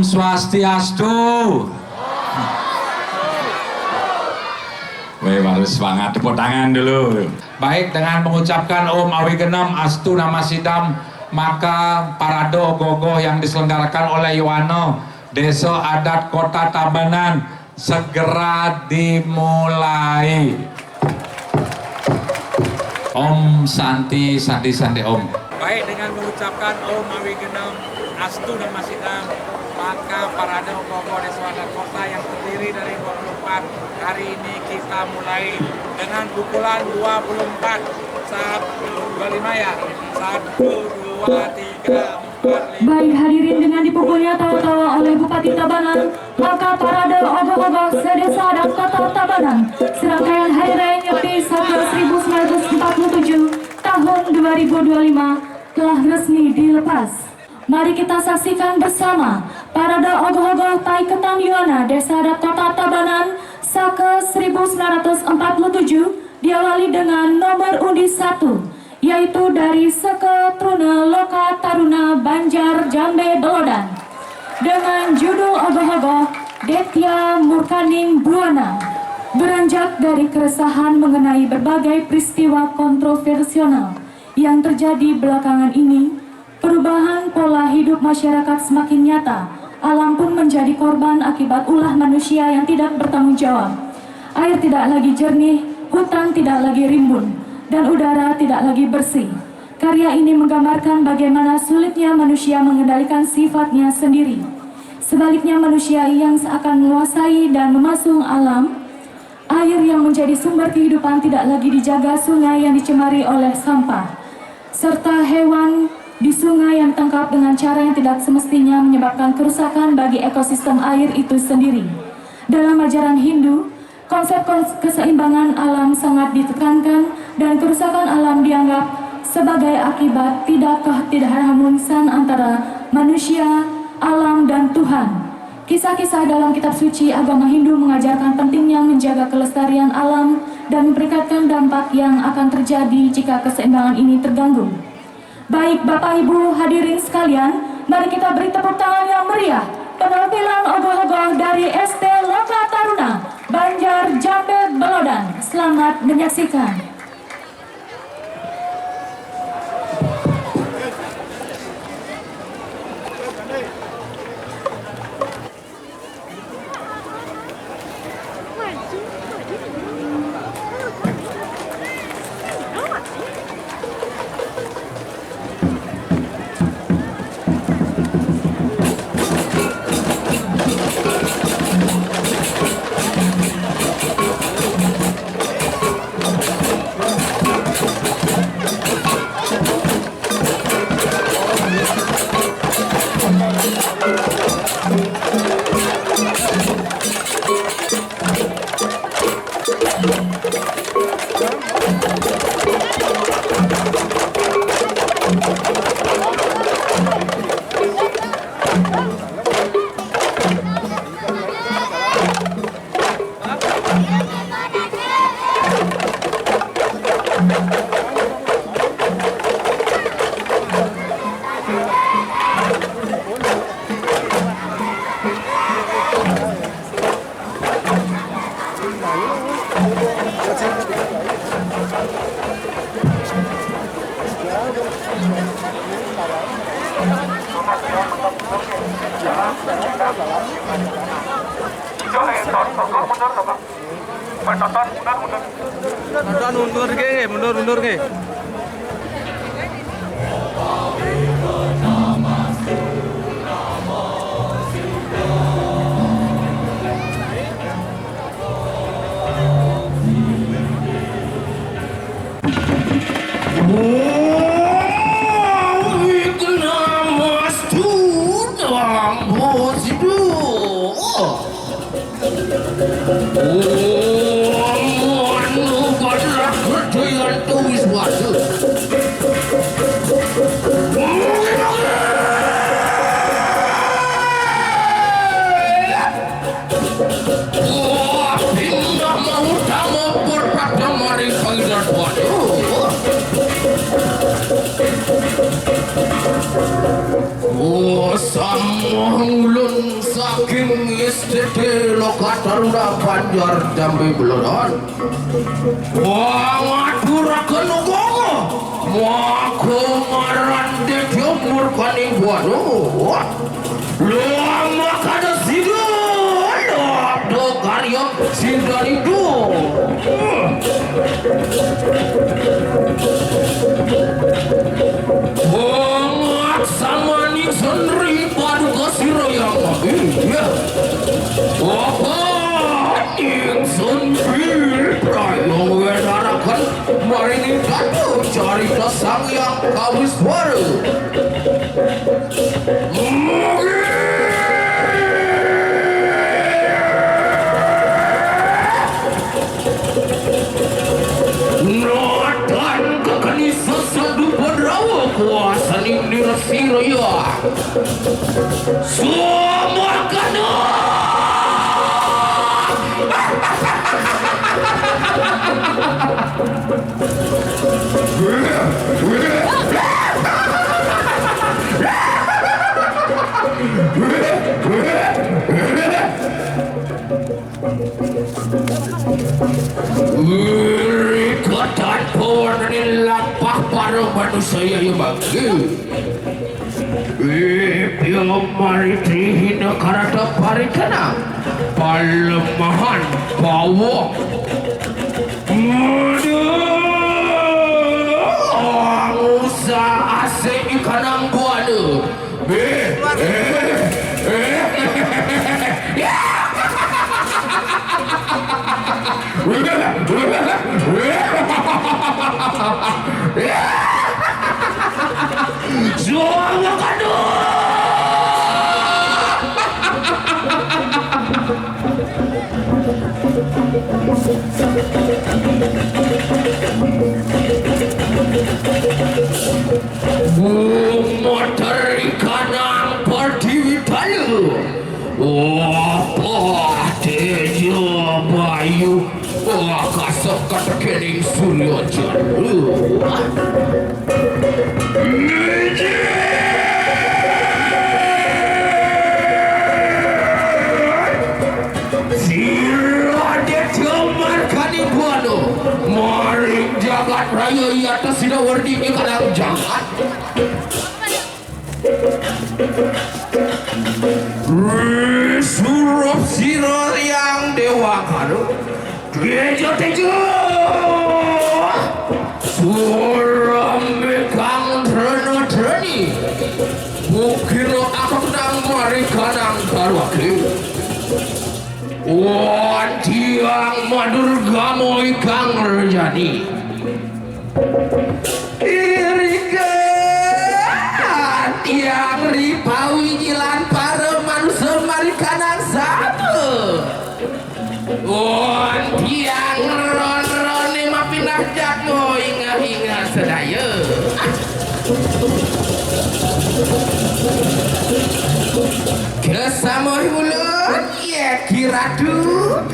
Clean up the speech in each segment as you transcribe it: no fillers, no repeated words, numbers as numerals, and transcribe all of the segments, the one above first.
Swastiastu. Weh, harus semangat, tepuk tangan dulu. Baik, dengan mengucapkan Om Awigenam Astu Nama Sidam, maka parade ogoh-ogoh yang diselenggarakan oleh Yuwono Desa Adat Kota Tabanan segera dimulai. Om Santi Santi Santi Om. Baik, dengan mengucapkan Om Awigenam Astu Nama Sidam, maka parade ogoh-ogoh Desa Adat Kota yang terdiri dari 24 hari ini kita mulai dengan pukulan 24 saat 25 ya. 1, 2, 3, 4, 5. Baik hadirin, dengan dipukulnya tawa-tawa oleh Bupati Tabanan, maka parade ogoh-ogoh sedesa adat Kota Tabanan serangkaian Hari Raya Nyepi Saka 1947 tahun 2025 telah resmi dilepas. Mari kita saksikan bersama parade ogoh-ogoh Tai Ketan Yuwana Desa Adat Kota Tabanan Saka 1947 diawali dengan nomor undi 1, yaitu dari Seke Truna Loka Taruna Banjar Jambe Belodan dengan judul ogoh-ogoh Detya Murkaning Buana. Beranjak dari keresahan mengenai berbagai peristiwa kontroversial yang terjadi belakangan ini, perubahan pola hidup masyarakat semakin nyata. Alam pun menjadi korban akibat ulah manusia yang tidak bertanggung jawab. Air tidak lagi jernih, hutan tidak lagi rimbun, dan udara tidak lagi bersih. Karya ini menggambarkan bagaimana sulitnya manusia mengendalikan sifatnya sendiri. Sebaliknya, manusia yang seakan menguasai dan memasung alam. Air yang menjadi sumber kehidupan tidak lagi dijaga, sungai yang dicemari oleh sampah, serta hewan di sungai yang ditangkap dengan cara yang tidak semestinya menyebabkan kerusakan bagi ekosistem air itu sendiri. Dalam ajaran Hindu, konsep keseimbangan alam sangat ditekankan dan kerusakan alam dianggap sebagai akibat ketidakharmonisan antara manusia, alam, dan Tuhan. Kisah-kisah dalam kitab suci agama Hindu mengajarkan pentingnya menjaga kelestarian alam dan memperikatkan dampak yang akan terjadi jika keseimbangan ini terganggu. Baik Bapak Ibu hadirin sekalian, mari kita beri tepuk tangan yang meriah penampilan ogoh-ogoh dari ST Loka Taruna Banjar Jambe Belodan. Selamat menyaksikan. Mundur ke. ulun saking STD Lokataruna Banjar Jambi Belodan ngaturakeun ugogo mako maran de jomur kaning buanu lama kada sidul do karya sindari do sama nih sendiri padu kasiro yang iya apa ning sendiri prayong wedarakan mari nih kadu cari sang yang kawis baru nodan kekanisa sadu pedrawa kuasa ning dirasiro ya semua kena Ikatan pohon ini lapah para manusia yang bagi Ipyo mari dihina karata parikana palemahan bawah Musa asik ikanang buana Jual kado. Motor ikanang pertiwi talu. Apa tejo bayu. Kasok kata kening surya jalu. Maring jagat raya iata sida wardi kadang jagat surup siro yang dewa kado gejo tejo suram mekang treno treni bukiro aku nang mari kadang karwaki wan tiang madur gamo ikang rejani irika tiang ripawi jilan para manusia mari kanang satu wan tiang ron-ron ma pindah jatmo inga-inga sedaya kesamoy mulut ya kira tulung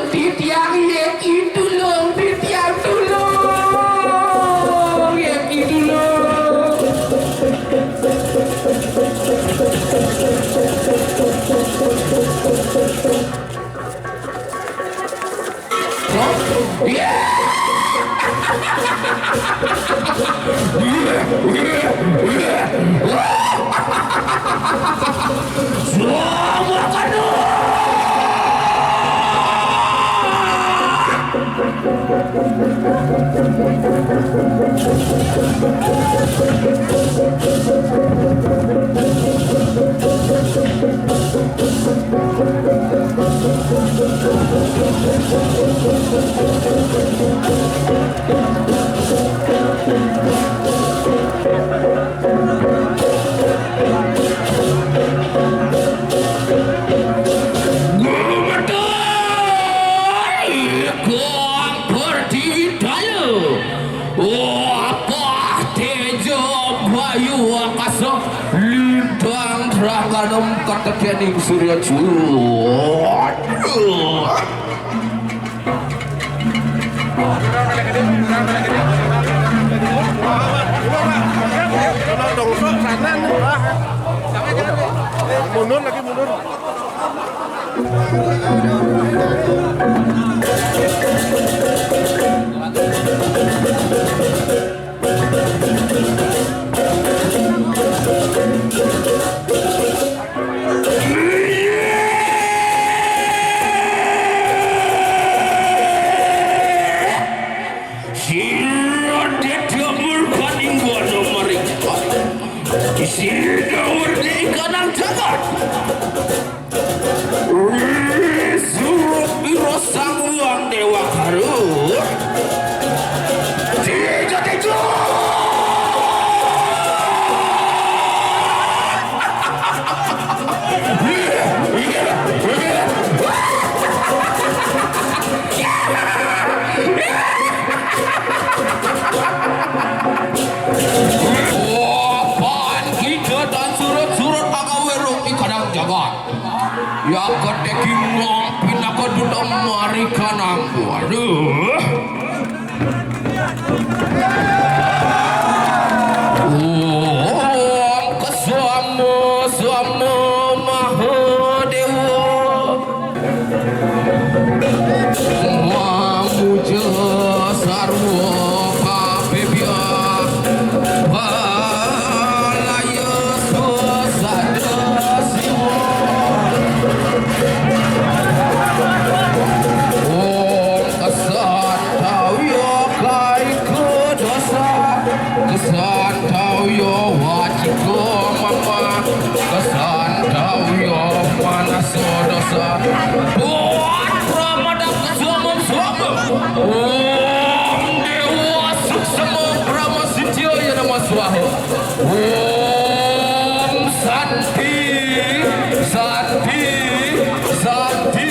titiang yeki tulung titiang tulung yeki tulung semua kado kata kening surya cuat mundur lagi mundur. Ya kedeki ngopi nak duduk mari kanang waduh. Om kesuamu suamu mahadewa. Mamuja sarwa kabebya. Balaya susada siwa. Buat Ramadan kesuamum suamum. Om Dewa Suksema Brahma Sitya ya nama swaha. Om Santi Santi Santi.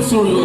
Surya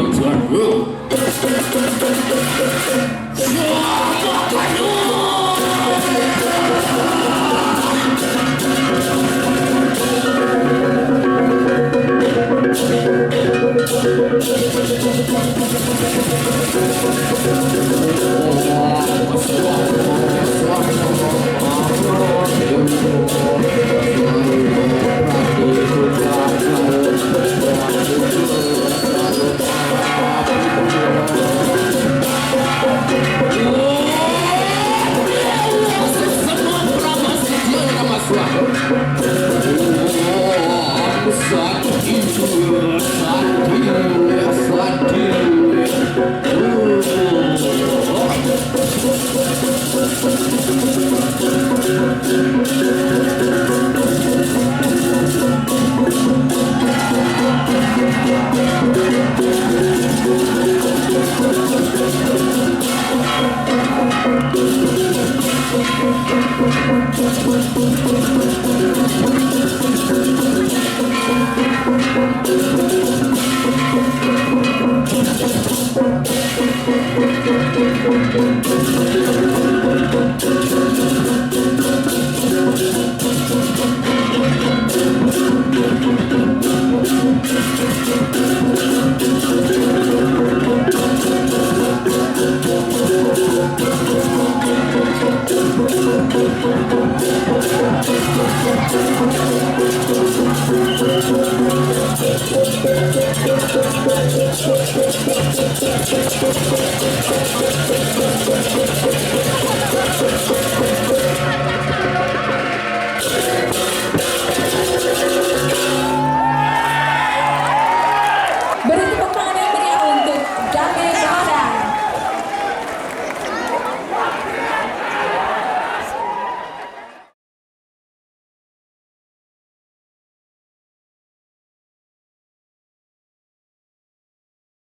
Thank